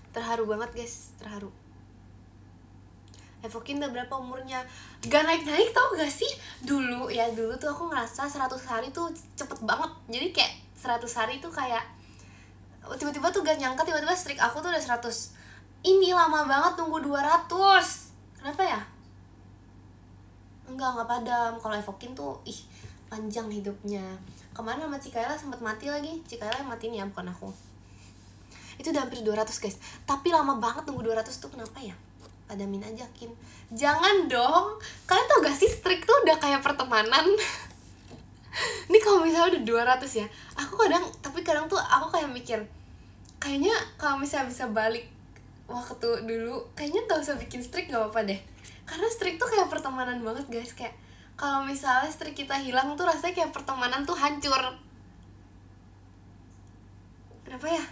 Terharu banget guys, terharu. Evokin udah berapa umurnya? Gak naik-naik tau gak sih? Dulu tuh aku ngerasa 100 hari tuh cepet banget. Jadi kayak 100 hari tuh kayak tiba-tiba tuh gak nyangka, tiba-tiba streak aku tuh udah 100. Ini lama banget nunggu 200. Kenapa ya? Enggak padam. Kalau Evokin tuh panjang hidupnya. Kemarin sama Cikaela sempet mati lagi. Cikaela yang matiin ya, bukan aku. Itu udah hampir 200 guys. Tapi lama banget nunggu 200 tuh, kenapa ya? Padamin aja Kin. Jangan dong. Kalian tau gak sih streak tuh udah kayak pertemanan. Ini kalau misalnya udah 200 ya, kadang tuh aku kayak mikir, kayaknya kalau misalnya bisa balik waktu dulu, kayaknya gak usah bikin streak, gak apa-apa deh. Karena streak tuh kayak pertemanan banget guys. Kayak kalau misalnya streak kita hilang tuh rasanya kayak pertemanan tuh hancur. Kenapa ya?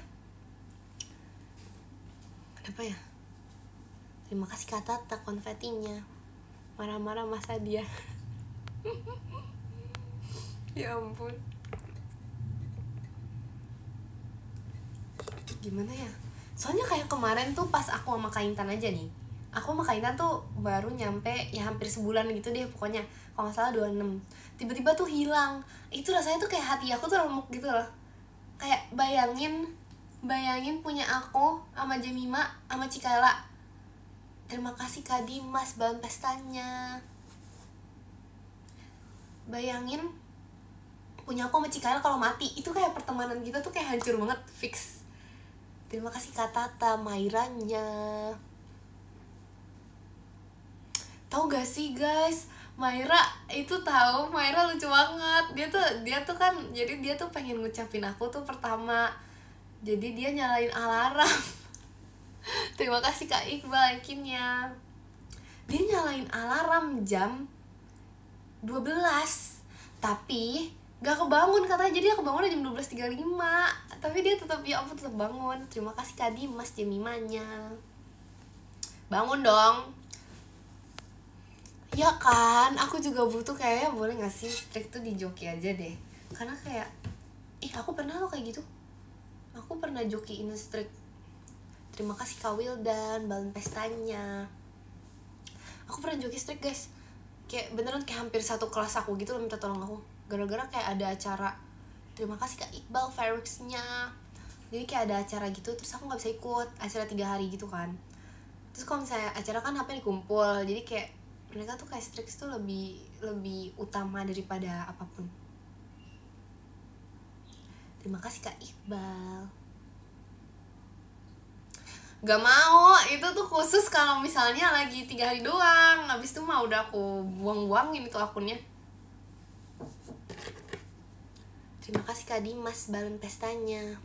Terima kasih Kak Tata konfetinya. Marah-marah masa dia. Ya ampun. Gimana ya? Soalnya kayak kemarin tuh pas aku sama Kak Intan aja nih. Aku sama Kak Intan tuh baru nyampe ya hampir sebulan gitu deh pokoknya. Kalau gak salah 26. Tiba-tiba tuh hilang. Itu rasanya tuh kayak hati aku tuh remuk gitu loh. Kayak bayangin punya aku sama Jemima sama Cikaela. Terima kasih Kak Dimas, balon pestanya. Bayangin punya aku sama Cikaela kalau mati, itu kayak pertemanan kita tuh kayak hancur banget, fix. Terima kasih Kak Tata, Mairanya. Tahu gak sih guys, Maira lucu banget. Dia tuh kan, jadi dia tuh pengen ngucapin aku tuh pertama. Jadi dia nyalain alarm. Terima kasih Kak Iqbal Ekinnya. Dia nyalain alarm jam 12. Tapi Gak kebangun katanya, jadi aku bangun jam 12.35. Tapi dia tetap, ya ampun, tetap bangun. Terima kasih Kak Dimas Jemimanya. Bangun dong. Ya kan, aku juga butuh kayaknya, boleh gak sih strik tuh di joki aja deh. Karena kayak, aku pernah loh kayak gitu. Aku pernah jokiin strik. Terima kasih Kak Wildan, balon pestanya. Aku pernah joki strik guys. Kayak beneran kayak hampir satu kelas aku gitu loh minta tolong aku. Gara-gara kayak ada acara. Terima kasih Kak Iqbal Ferux-nya. Jadi kayak ada acara gitu, terus aku gak bisa ikut. Acara 3 hari gitu kan. Terus kalau misalnya acara kan HP dikumpul. Jadi kayak mereka tuh kayak strik tuh lebih utama daripada apapun. Terima kasih Kak Iqbal. Gak mau, itu tuh khusus kalau misalnya lagi 3 hari doang. Habis itu mah udah aku buang-buangin itu akunnya. Terima kasih Kak Dimas, balon pestanya.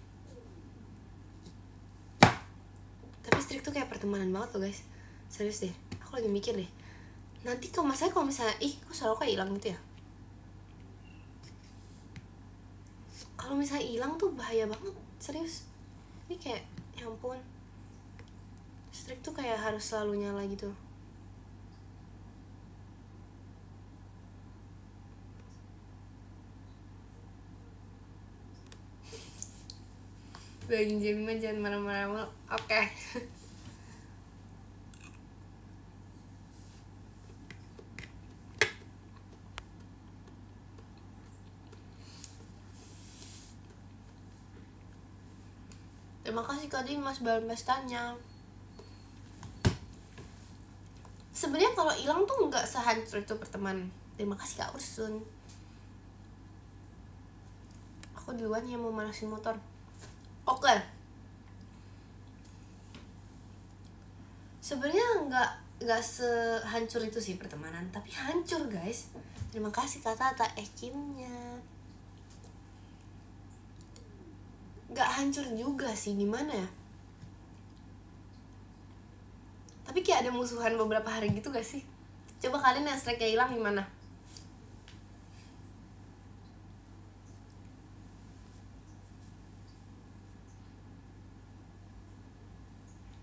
Tapi strik tuh kayak pertemanan banget loh guys. Serius deh, aku lagi mikir deh. Nanti kalau misalnya, kok suara aku kayak hilang gitu ya? Kalau misalnya hilang tuh bahaya banget, serius. Ini kayak, ya ampun. Strik tuh kayak harus selalu nyala gitu. Bagi Jemima jangan marah-marah. Oke. Terima kasih Kak Dimas balon pestanya. Sebenarnya kalau hilang tuh nggak sehancur itu pertemanan. Terima kasih Kak Ursun. Aku duluan yang mau manasin motor. Oke. Sebenarnya nggak sehancur itu sih pertemanan, tapi hancur guys. Terima kasih Kak Tata Ekinnya. Nggak hancur juga sih, gimana ya? Tapi kayak ada musuhan beberapa hari gitu gak sih? Coba kalian yang strike kayak hilang gimana?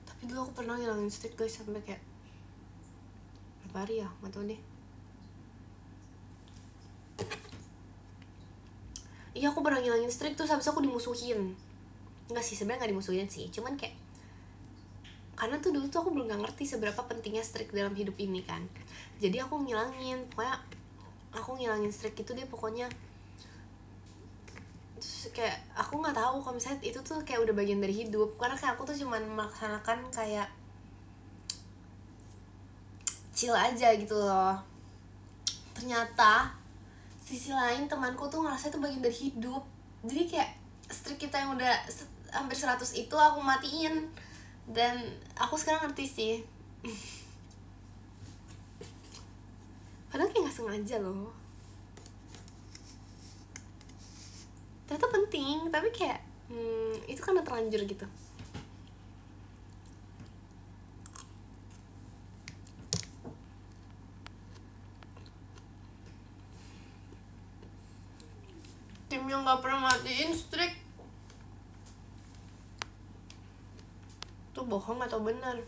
Tapi dulu aku pernah ngilangin strike guys sampai kayak berapa hari ya? Gak tau deh. Iya aku pernah ngilangin strike tuh habis aku dimusuhin. Enggak sih, sebenarnya gak dimusuhin sih, cuman kayak karena tuh dulu tuh aku belum ngerti seberapa pentingnya strike dalam hidup ini kan. Jadi aku ngilangin, pokoknya aku ngilangin strike itu deh pokoknya. Terus kayak aku nggak tahu kalau misalnya itu tuh kayak udah bagian dari hidup, karena kayak aku tuh cuman melaksanakan kayak chill aja gitu loh. Ternyata sisi lain temanku tuh ngerasa itu bagian dari hidup. Jadi kayak strike kita yang udah hampir 100 itu aku matiin. Dan aku sekarang ngerti sih. Padahal kayak gak sengaja loh. Ternyata penting, tapi kayak itu kan udah terlanjur gitu. Tim yang gak pernah matiin strike tuh bohong atau benar?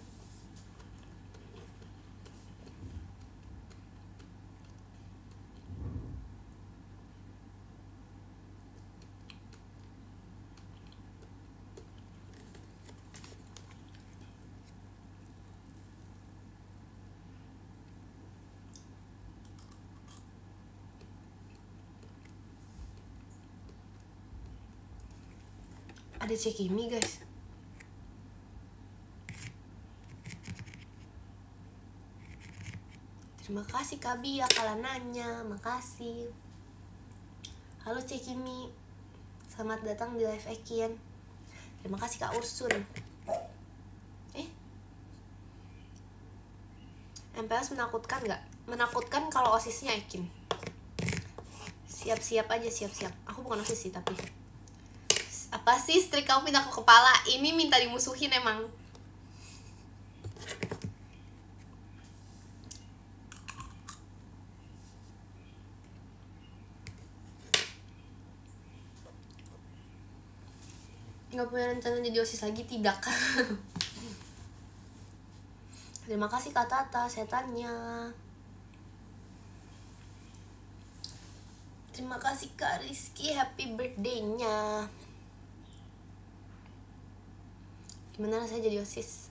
Ada Cekimi guys. Terima kasih Kabi ya kalau nanya, makasih. Halo Cekimi, selamat datang di live Ekin. Terima kasih Kak Ursun. MPLS menakutkan nggak? Menakutkan kalau osisnya Ekin. Siap-siap aja, siap-siap. Aku bukan osis sih tapi. Apa sih strik kamu pindah ke kepala? Ini minta dimusuhin emang. nggak punya rencana jadi OSIS lagi, tidak. Terima kasih Kak Tata, setannya. Terima kasih Kak Rizky, happy birthday-nya. Gimana rasanya jadi OSIS?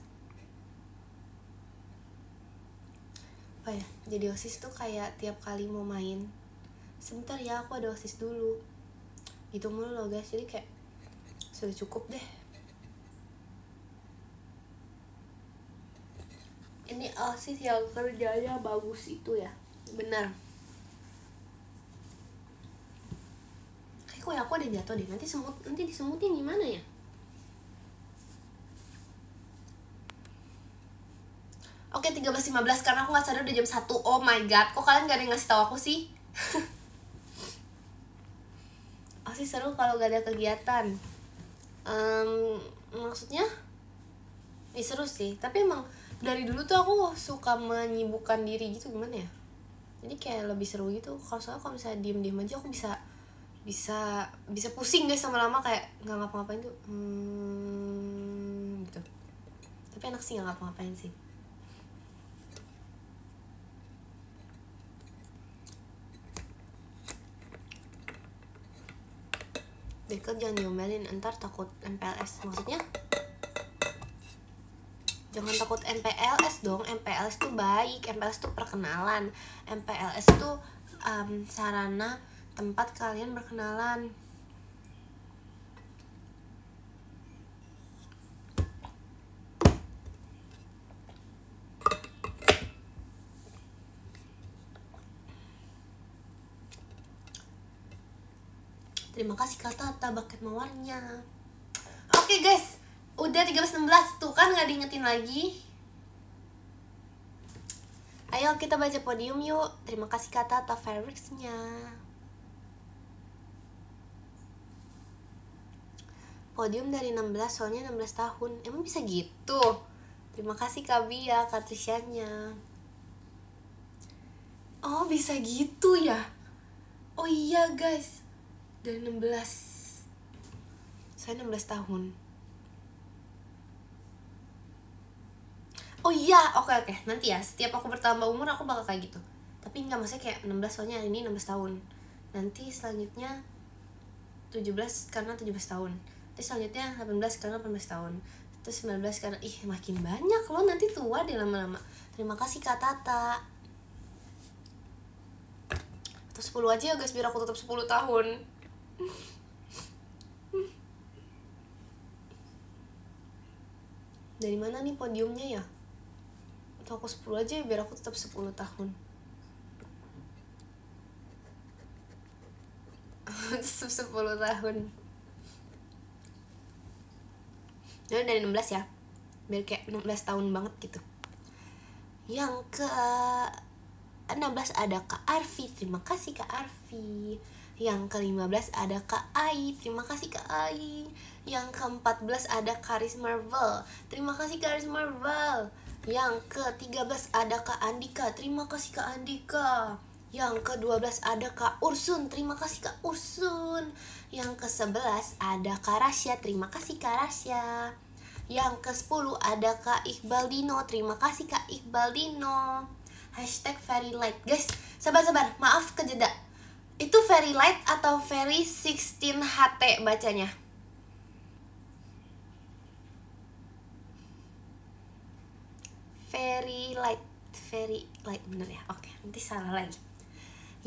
Apa ya, jadi OSIS tuh kayak tiap kali mau main, sebentar ya aku ada OSIS dulu, gitu mulu loh guys. Jadi kayak sudah cukup deh. Ini OSIS yang kerjanya bagus itu ya, benar. Kok ya aku ada jatuh deh, nanti disemutin gimana ya? Oke, 13.15 karena aku gak sadar udah jam 1. Oh my god, kok kalian gak ada yang ngasih tahu aku sih? OSIS seru kalau gak ada kegiatan. Maksudnya ya seru sih, tapi emang dari dulu tuh aku suka menyibukkan diri gitu, gimana ya? Jadi kayak lebih seru gitu. Soalnya kalau misalnya diem aja aku bisa pusing guys lama-lama, kayak nggak ngapa-ngapain tuh gitu. Tapi enak sih nggak ngapa-ngapain sih. Deket jangan diomelin, entar takut MPLS. Maksudnya jangan takut MPLS dong. MPLS tuh baik, MPLS tuh perkenalan, MPLS tuh sarana tempat kalian berkenalan. Terima kasih Kak Tata, bucket mawarnya. Oke guys, udah 13.16 tuh kan, gak diingetin lagi. Ayo kita baca podium yuk. Terima kasih Kak Tata Ferrix-nya. Podium dari 16, soalnya 16 tahun. Emang bisa gitu? Terima kasih Kak Bia, Kak Trisyanya. Oh bisa gitu ya? Oh iya guys, dari 16. Saya 16 tahun. Oh iya, oke. Nanti ya, setiap aku bertambah umur aku bakal kayak gitu. Tapi enggak, maksudnya kayak 16 soalnya hari ini 16 tahun. Nanti selanjutnya 17 karena 17 tahun. Terus selanjutnya 18 karena 18 tahun. Terus 19 karena makin banyak loh, nanti tua deh lama-lama. Terima kasih Kak Tata. Atau 10 aja ya guys, biar aku tetap 10 tahun. Dari mana nih podiumnya ya? Atau aku 10 aja ya, biar aku tetap 10 tahun. Tetap 10 tahun. Jadi dari 16 ya, biar kayak 16 tahun banget gitu. Yang ke 16 ada Kak Arfi, terima kasih Kak Arfi. Yang ke 15 ada Kak Ai, terima kasih Kak Ai. Yang ke 14 ada Karis Marvel, terima kasih Karis Marvel. Yang ke 13 ada Kak Andika, terima kasih Kak Andika. Yang ke 12 ada Kak Ursun, terima kasih Kak Ursun. Yang ke 11 ada Kak Rasya, terima kasih Kak Rasya. Yang ke 10 ada Kak Iqbal Dino, terima kasih Kak Iqbal Dino. Hashtag very light. Guys, sabar, maaf kejeda. Itu very light atau very 16HT bacanya? Very light, bener ya? Oke, nanti salah lagi.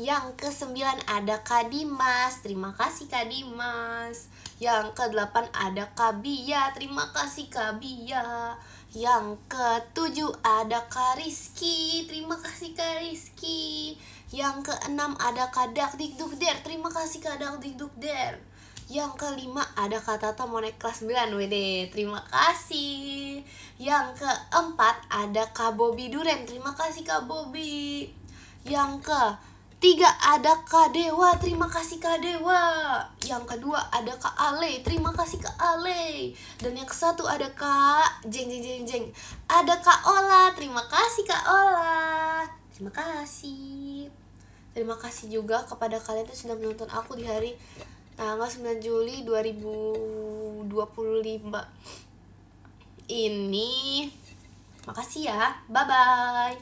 Yang ke-9 ada Kak Dimas, terima kasih Kak Dimas. Yang ke-8 ada Kak Bia, terima kasih Kak Bia. Yang ke-7 ada Kak Rizky, terima kasih Kak Rizky. Yang ke-6 ada Kak Dakdikdukder, terima kasih Kak Dakdikdukder. Yang ke-5 ada Kak Tata mau naik kelas 9, wede, terima kasih. Yang ke-4 ada Kak Bobby Duren, terima kasih Kak Bobby. Yang ke-3 ada Kak Dewa, terima kasih Kak Dewa. Yang kedua ada Kak Ale, terima kasih Kak Ale. Dan yang ke-1 ada Kak Jeng. Ada Kak Ola, terima kasih Kak Ola. Terima kasih. Terima kasih juga kepada kalian yang sudah menonton aku di hari tanggal 9 Juli 2020 2025 ini. Makasih ya, bye bye.